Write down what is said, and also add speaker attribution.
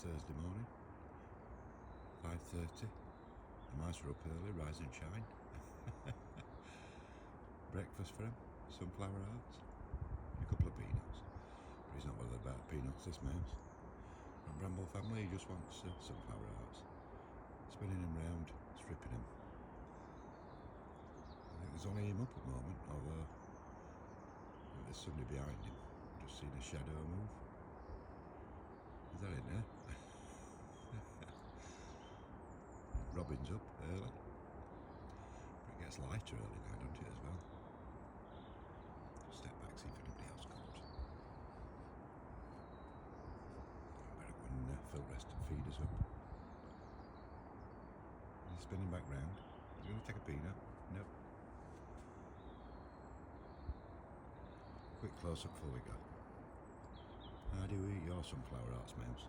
Speaker 1: Thursday morning, 5:30. The mice are up early, rise and shine. Breakfast for him, sunflower hearts, and a couple of peanuts. But he's not bothered about peanuts, this mouse. From Bramble family, he just wants sunflower hearts. Spinning him round, stripping him. I think there's only him up at the moment, although there's somebody behind him. Just seen a shadow move. Is that in there? Robin's up early. But it gets lighter early now, doesn't it, as well? Just step back, see if anybody else comes. I better go and fill rest and feed us up. He's spinning back round. He's going to take a peanut. Nope. Quick close up before we go. How do you eat your sunflower hearts, mouse?